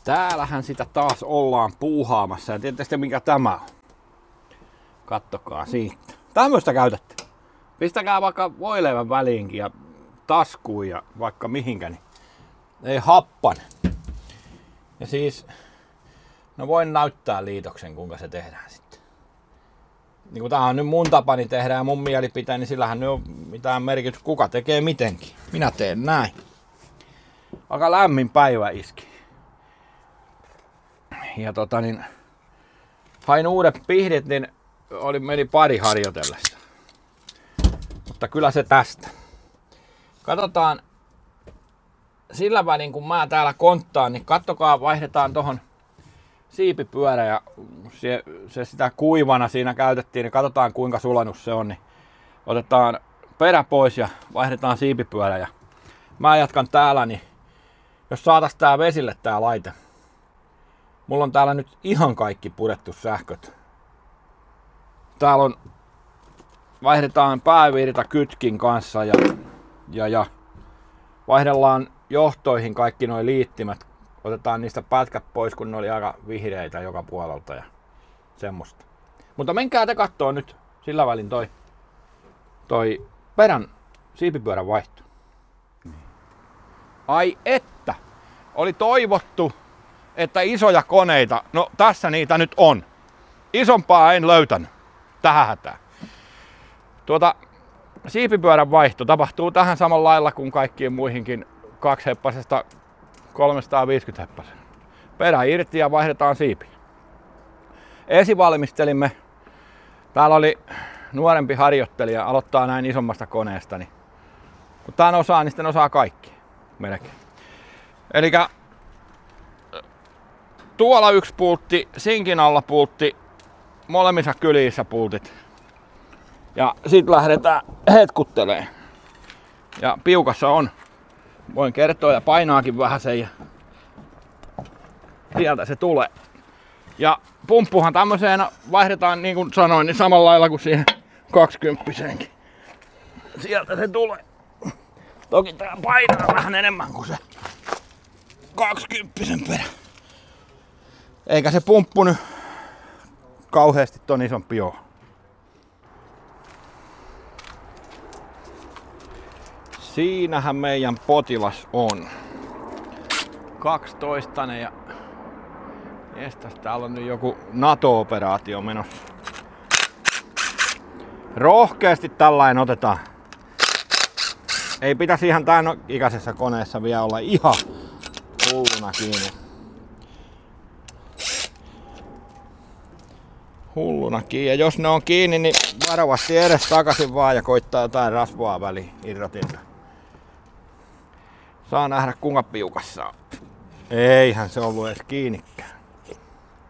Täällähän sitä taas ollaan puuhaamassa ja tiedätte mikä tämä on. Kattokaa siitä. Tämmöistä käytätte. Pistäkää vaikka voileivän väliinkin ja taskuun ja vaikka mihinkä, niin ei happane. Ja siis, no voin näyttää liitoksen kuinka se tehdään sitten. Niin kun tää on nyt mun tapani tehdä ja mun mielipiteen, niin sillähän ei ole mitään merkitystä kuka tekee mitenkin. Minä teen näin. Aika lämmin päivä iski. Ja hain uudet pihdit, niin meni pari harjoitellessa. Mutta kyllä se tästä. Katsotaan sillä välin kun mä täällä konttaan, niin kattokaa vaihdetaan tohon siipipyörä ja se sitä kuivana siinä käytettiin, niin katsotaan kuinka sulanut se on. Niin otetaan perä pois ja vaihdetaan siipipyörä ja mä jatkan täällä, niin jos saatais tää vesille tää laite. Mulla on täällä nyt ihan kaikki purettu sähköt. Täällä on, vaihdetaan päävirta kytkin kanssa ja vaihdellaan johtoihin kaikki nuo liittimet. Otetaan niistä pätkät pois, kun ne oli aika vihreitä joka puolelta ja semmoista. Mutta menkää te kattoo nyt sillä välin toi perän siipipyörän vaihto. Ai että! Oli toivottu, että isoja koneita, no tässä niitä nyt on. Isompaa en löytänyt tähän hätään. Siipipyörän vaihto tapahtuu tähän samalla lailla kuin kaikkiin muihinkin 2-heppasesta 350 heppasen. Perä irti ja vaihdetaan siipi. Esivalmistelimme. Täällä oli nuorempi harjoittelija, aloittaa näin isommasta koneesta. Niin kun tän osaa, niin sitten osaa kaikki. Melkein. Elikkä tuolla yksi pultti, sinkin alla pultti, molemmissa kylissä pultit. Ja sit lähdetään hetkuttelemaan. Ja piukassa on, voin kertoa ja painaakin vähän sen ja sieltä se tulee. Ja pumppuhan tämmöiseen vaihdetaan niin kuin sanoin, niin samalla lailla kuin siihen 20-senkin. Sieltä se tulee. Toki tää painaa vähän enemmän kuin se 20-sen perä. Eikä se pumppu nyt kauheasti ton isompi oo. Siinähän meidän potilas on. 12 ja jestas, täällä on nyt joku NATO-operaatio menossa. Rohkeasti tällainen otetaan. Ei pitäisi ihan tämän ikäisessä koneessa vielä olla ihan hulluna kiinni. Hulluna kiinni. Ja jos ne on kiinni, niin varovasti edes takaisin vaan ja koittaa jotain rasvaa väliin irrotinta. Saa nähdä kuinka piukassa on. Eihän se ollut edes kiinnikään.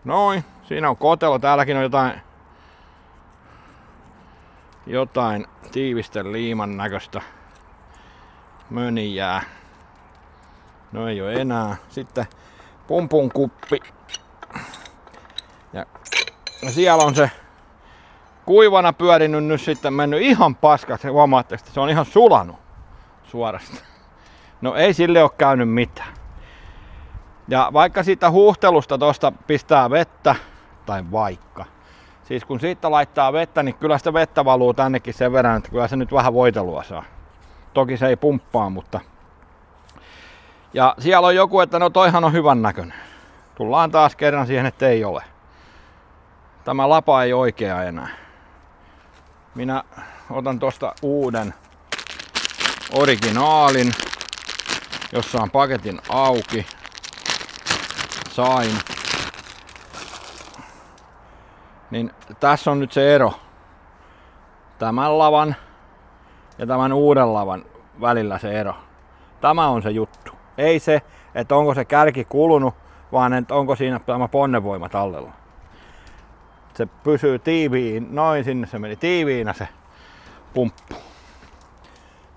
Noin, siinä on kotelo. Täälläkin on jotain tiivisten liiman näköistä mönijää. No ei oo enää. Sitten pumpun kuppi. Ja siellä on se kuivana pyörinyt nyt sitten mennyt ihan paskaksi. Huomaatte, että se on ihan sulanut suorastaan. No ei sille ole käynyt mitään. Ja vaikka siitä huuhtelusta tosta pistää vettä, tai vaikka. Siis kun siitä laittaa vettä, niin kyllä sitä vettä valuu tännekin sen verran, että kyllä se nyt vähän voitelua saa. Toki se ei pumppaa, mutta... Ja siellä on joku, että no toihan on hyvän näköinen. Tullaan taas kerran siihen, että ei ole. Tämä lapa ei oikea enää. Minä otan tosta uuden originaalin, jossa on paketin auki. Sain. Niin tässä on nyt se ero. Tämän lavan ja tämän uuden lavan välillä se ero. Tämä on se juttu. Ei se, että onko se kärki kulunut, vaan että onko siinä tämä ponnevoima tallella. Se pysyy tiiviin, noin sinne se meni tiiviinä se pumppu.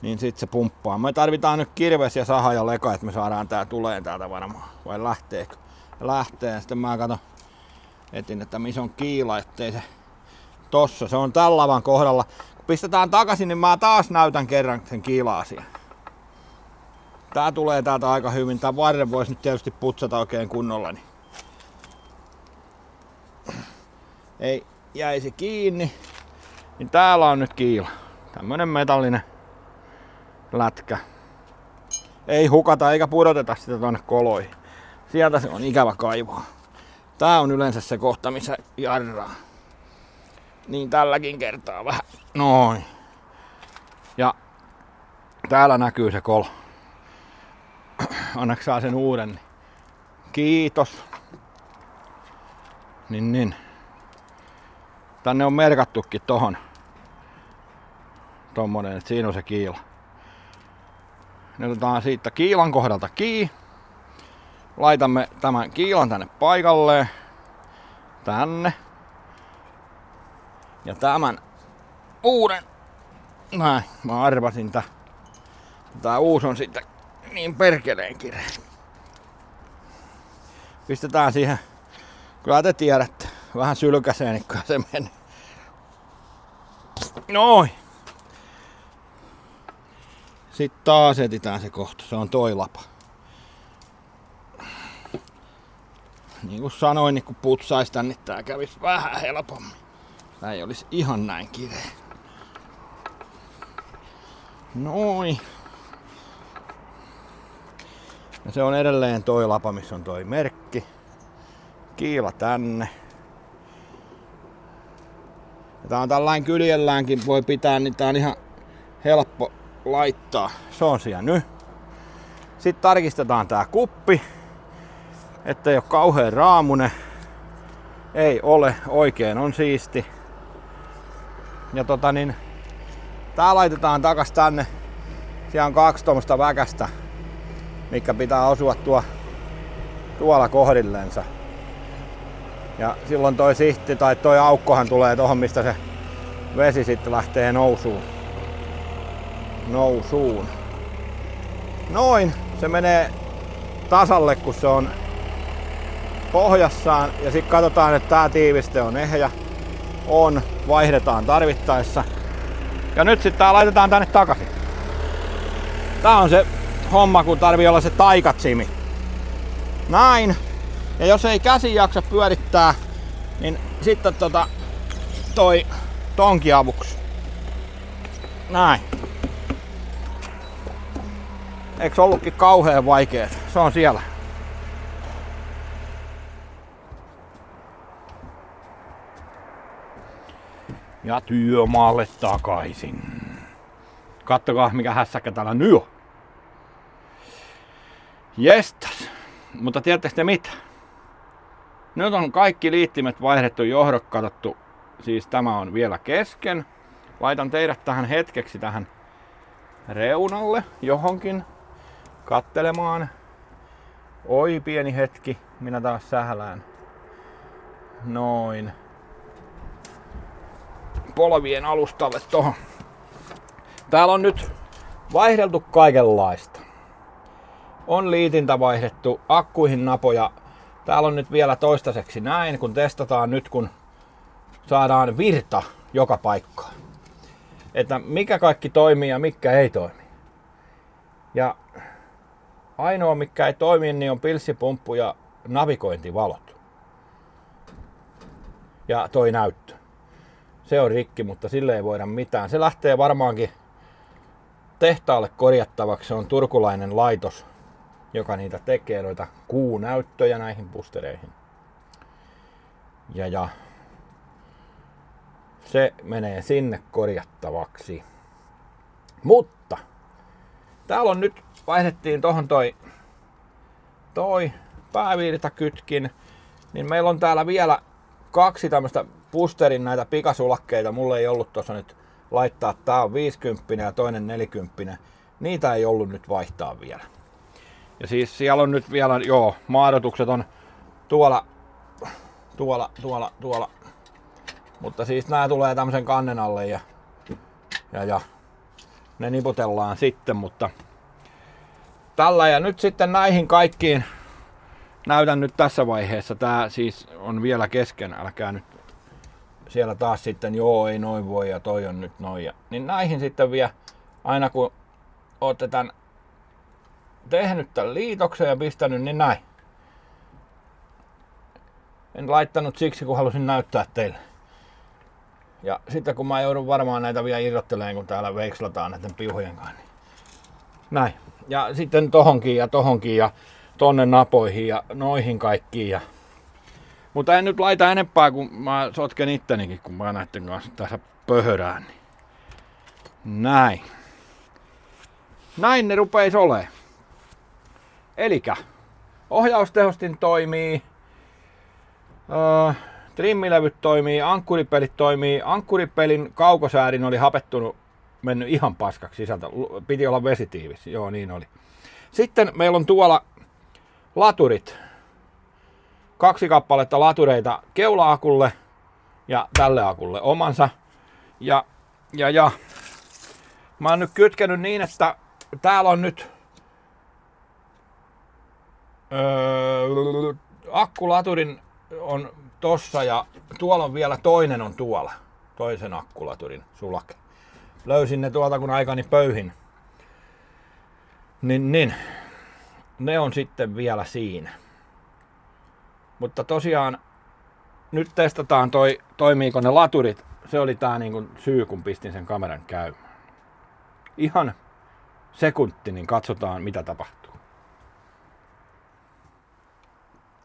Niin sit se pumppaa. Me tarvitaan nyt kirves ja saha ja leka, että me saadaan tää tuleen täältä varmaan. Vai lähteekö? Lähtee. Sitten mä katon, etin, että missä on kiila, ettei se tossa. Se on tällä lavan kohdalla. Kun pistetään takaisin, niin mä taas näytän kerran sen kiila-asian. Tää tulee täältä aika hyvin. Tää varren voisi nyt tietysti putsata oikein kunnolla. Niin ei jäisi kiinni. Niin täällä on nyt kiila. Tämmönen metallinen lätkä. Ei hukata eikä pudoteta sitä tonne koloihin. Sieltä se on ikävä kaivaa. Tää on yleensä se kohta, missä jarraa. Niin tälläkin kertaa vähän. Noin. Ja täällä näkyy se kolo. Onneksi saa sen uuden. Niin. Kiitos. Niin. Tänne on merkattukin tohon. Tommonen, että siinä on se kiila. Ne otetaan siitä kiilan kohdalta kiinni. Laitamme tämän kiilan tänne paikalleen. Tänne. Ja tämän uuden. Näin, mä arvasin tää uusi on sitten niin perkeleen kireä. Pistetään siihen. Kyllä te tiedätte. Vähän sylkäseen, niin kyllä se menee. Noin. Sitten taas etitään se kohta. Se on toi lapa. Niin kuin sanoin, niin kun putsais tän, niin tää kävis vähän helpommin. Tää ei olisi ihan näin kireä. Noin. Ja se on edelleen toi lapa, missä on toi merkki. Kiila tänne. Ja tää on tällainen kyljelläänkin voi pitää, niin tää on ihan helppo laittaa. Se on siellä nyt. Sitten tarkistetaan tää kuppi. Ettei oo kauhean raamune. Ei ole, oikein on siisti. Ja tää laitetaan takas tänne. Siellä on 2 tommoista väkästä, mikä pitää osua tuolla kohdillensa. Ja silloin toi sihti tai toi aukkohan tulee tohon, mistä se vesi sitten lähtee nousuun. Noin, se menee tasalle, kun se on pohjassaan. Ja sitten katsotaan, että tää tiiviste on ehjä. Vaihdetaan tarvittaessa. Ja nyt sitten tää laitetaan tänne takaisin. Tää on se homma, kun tarvii olla se taikatsimi. Näin. Ja jos ei käsi jaksa pyörittää, niin sitten toi tonki avuksi. Näin. Eiks ollutkin kauhean vaikeet? Se on siellä. Ja työmaalle takaisin. Kattokaa mikä hässäkkä täällä nyt on. Jestas. Mutta tiedättekö te mitä? Nyt on kaikki liittimet vaihdettu, johdot katsottu. Siis tämä on vielä kesken. Laitan teidät tähän hetkeksi tähän reunalle johonkin kattelemaan. Oi pieni hetki. Minä taas sählään. Noin. Polvien alustalle tohon. Täällä on nyt vaihdeltu kaikenlaista. On liitintä vaihdettu, akkuihin napoja. Täällä on nyt vielä toistaiseksi näin, kun testataan nyt, kun saadaan virta joka paikkaan. Että mikä kaikki toimii ja mikä ei toimi. Ja ainoa mikä ei toimi, niin on pilssipumppu ja navigointivalot. Ja toi näyttö. Se on rikki, mutta sille ei voida mitään. Se lähtee varmaankin tehtaalle korjattavaksi. Se on turkulainen laitos, joka niitä tekee, noita kuunäyttöjä näihin pustereihin. Ja se menee sinne korjattavaksi. Mutta täällä on nyt, vaihdettiin tohon toi päävirtakytkin, niin meillä on täällä vielä 2 tämmöistä pusterin näitä pikasulakkeita. Mulla ei ollut tuossa nyt laittaa. Tää on 50 ja toinen 40. Niitä ei ollut nyt vaihtaa vielä. Ja siis siellä on nyt vielä, maadotukset on tuolla. Mutta siis nää tulee tämmösen kannen alle ja ne niputellaan sitten, mutta tällä ja nyt sitten näihin kaikkiin näytän nyt tässä vaiheessa. Tää siis on vielä kesken, älkää nyt siellä taas sitten ei noin voi ja toi on nyt noin. Niin näihin sitten vielä aina kun ootte tän tehnyt tämän liitoksen ja pistänyt, niin näin. En laittanut siksi, kun halusin näyttää teille. Ja sitten kun mä joudun varmaan näitä vielä irrottelemaan, kun täällä veikslataan näiden piuhojen kanssa. Niin näin. Ja sitten tohonkin ja tonne napoihin ja noihin kaikkiin. Mutta en nyt laita enempää, kun mä sotken ittenikin, kun mä näitten kanssa tässä pöhörään. Niin. Näin. Näin ne rupeis olee. Elikkä ohjaustehostin toimii. Trimmilevyt toimii, ankkuripelit toimii. Ankkuripelin kaukosäädin oli hapettunut, mennyt ihan paskaksi sisältä. Piti olla vesitiivis, joo niin oli. Sitten meillä on tuolla laturit. 2 kappaletta latureita keula-akulle ja tälle akulle omansa. Ja mä oon nyt kytkenyt niin, että täällä on nyt akkulaturin on tossa ja tuolla on vielä toinen on tuolla. Toisen akkulaturin sulake. Löysin ne tuolta kun aikani pöyhin. Niin. Ne on sitten vielä siinä. Mutta tosiaan nyt testataan toimiiko ne laturit. Se oli tää niin syy kun pistin sen kameran käymään. Ihan sekunti, niin katsotaan mitä tapahtuu.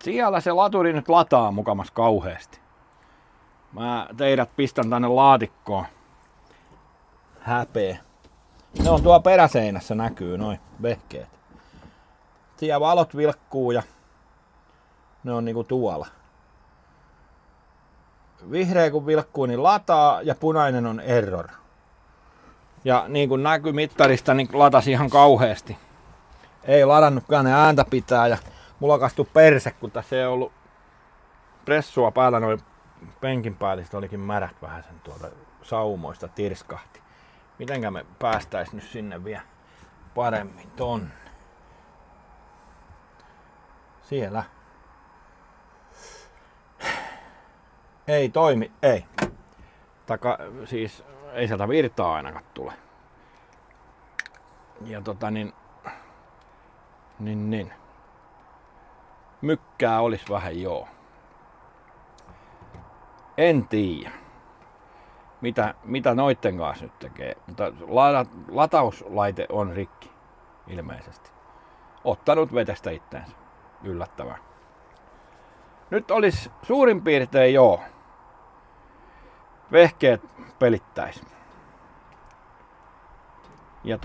Siellä se laturi nyt lataa mukamas kauheasti. Mä teidät pistän tänne laatikkoon. Häpeä. Ne on tuo peräseinässä näkyy noin vehkeet. Siellä valot vilkkuu ja ne on niinku tuolla. Vihreä kun vilkkuu niin lataa ja punainen on error. Ja niin kuin näkyy mittarista niin latasi ihan kauheasti. Ei ladannutkaan ne ääntä pitää ja mulla kastui perse kun tässä ei ollut pressua päällä noin penkin päällistä olikin märät vähän sen tuolta saumoista tirskahti. Mitenkä me päästäis nyt sinne vielä paremmin tonne? Siellä. Ei toimi, ei. Siis ei sieltä virtaa ainakaan tule. Ja niin. Mykkää olisi vähän joo. En tiedä. Mitä noitten kanssa nyt tekee. Mutta latauslaite on rikki. Ilmeisesti. Ottanut vetestä itteensä. Yllättävää. Nyt olisi suurin piirtein joo. Vehkeet pelittäis. Ja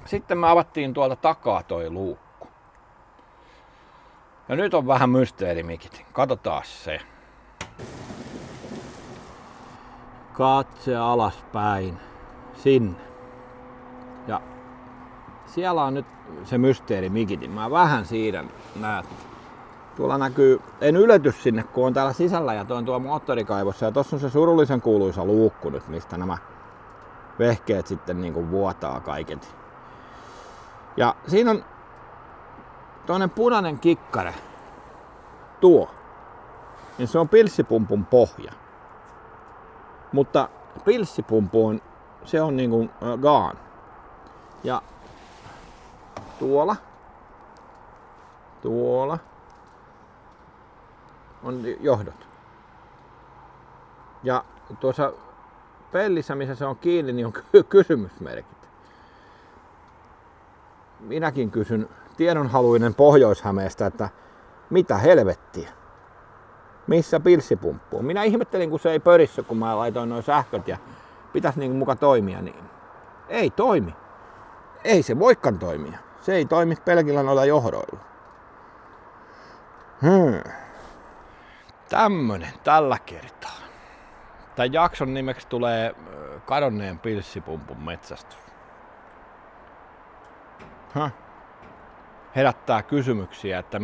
sitten me avattiin tuolta takaa toi luukku. Ja nyt on vähän mysteerimikit. Katsotaan se. Katse alaspäin. Sinne. Ja siellä on nyt se mysteerimikitin. Mä vähän siirrän, näet. Tuolla näkyy, en ylety sinne, kun on täällä sisällä ja tuo moottorikaivossa. Ja tossa on se surullisen kuuluisa luukku nyt, mistä nämä vehkeet sitten niin kuin vuotaa kaiket. Ja siinä on toinen punainen kikkare. Tuo. Niin se on pilssipumpun pohja. Mutta pilssipumpu on, se on niin kuin gone. Ja tuolla on johdot. Ja tuossa pellissä, missä se on kiinni, niin on kysymysmerkit. Minäkin kysyn tiedonhaluinen Pohjois-Hämeestä, että mitä helvettiä? Missä pilssipumppu on? Minä ihmettelin, kun se ei pörissä, kun mä laitoin nuo sähköt ja pitäisi niin muka toimia, niin ei toimi. Ei se voikaan toimia. Se ei toimi pelkillä noilla johdoilla. Tämmönen tällä kertaa. Tämän jakson nimeksi tulee kadonneen pilssipumpun metsästys. Herättää kysymyksiä, että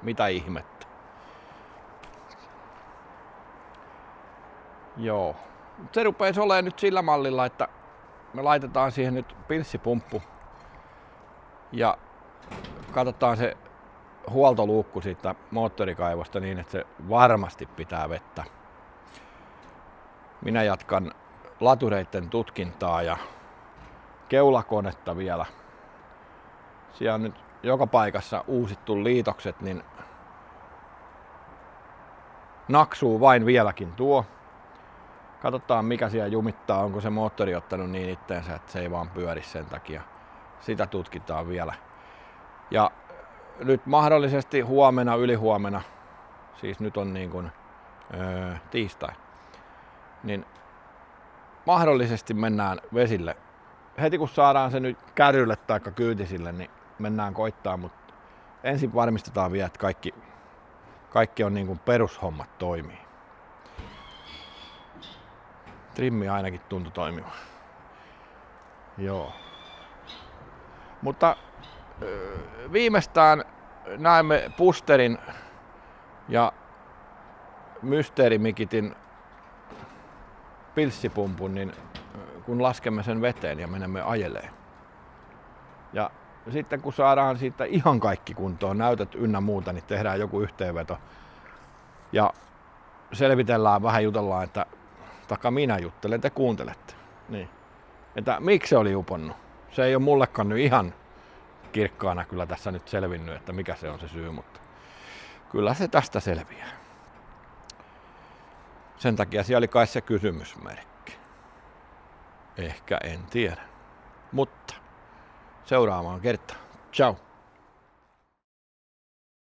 mitä ihmettä. Joo. Se rupeaa olemaan nyt sillä mallilla, että me laitetaan siihen nyt pilssipumppu ja katsotaan se huoltoluukku siitä moottorikaivosta niin, että se varmasti pitää vettä. Minä jatkan latureiden tutkintaa ja keulakonetta vielä siellä on nyt joka paikassa uusittu liitokset, niin naksuu vain vieläkin tuo. Katsotaan mikä siellä jumittaa, onko se moottori ottanut niin itteensä, että se ei vaan pyöri sen takia. Sitä tutkitaan vielä. Ja nyt mahdollisesti huomenna, ylihuomenna, siis nyt on niin kuin tiistai, niin mahdollisesti mennään vesille. Heti kun saadaan se nyt kärrylle tai kyytisille, niin mennään koittaa, mutta ensin varmistetaan vielä, että kaikki on niin kuin perushommat toimii. Trimmi ainakin tuntui toimivan. Joo. Mutta viimeistään näemme Busterin ja Mysteerimikitin pilssipumpun, niin kun laskemme sen veteen ja menemme ajelee. Ja sitten kun saadaan siitä ihan kaikki kuntoon, näytöt ynnä muuta, niin tehdään joku yhteenveto. Ja selvitellään, vähän jutellaan, että taikka minä juttelen, te kuuntelette. Niin. Että miksi se oli uponnut? Se ei ole mullekaan nyt ihan kirkkaana kyllä tässä nyt selvinnyt, että mikä se on se syy, mutta kyllä se tästä selviää. Sen takia siellä oli kai se kysymysmerkki. Ehkä en tiedä. Mutta seuraavaan kertaan. Ciao.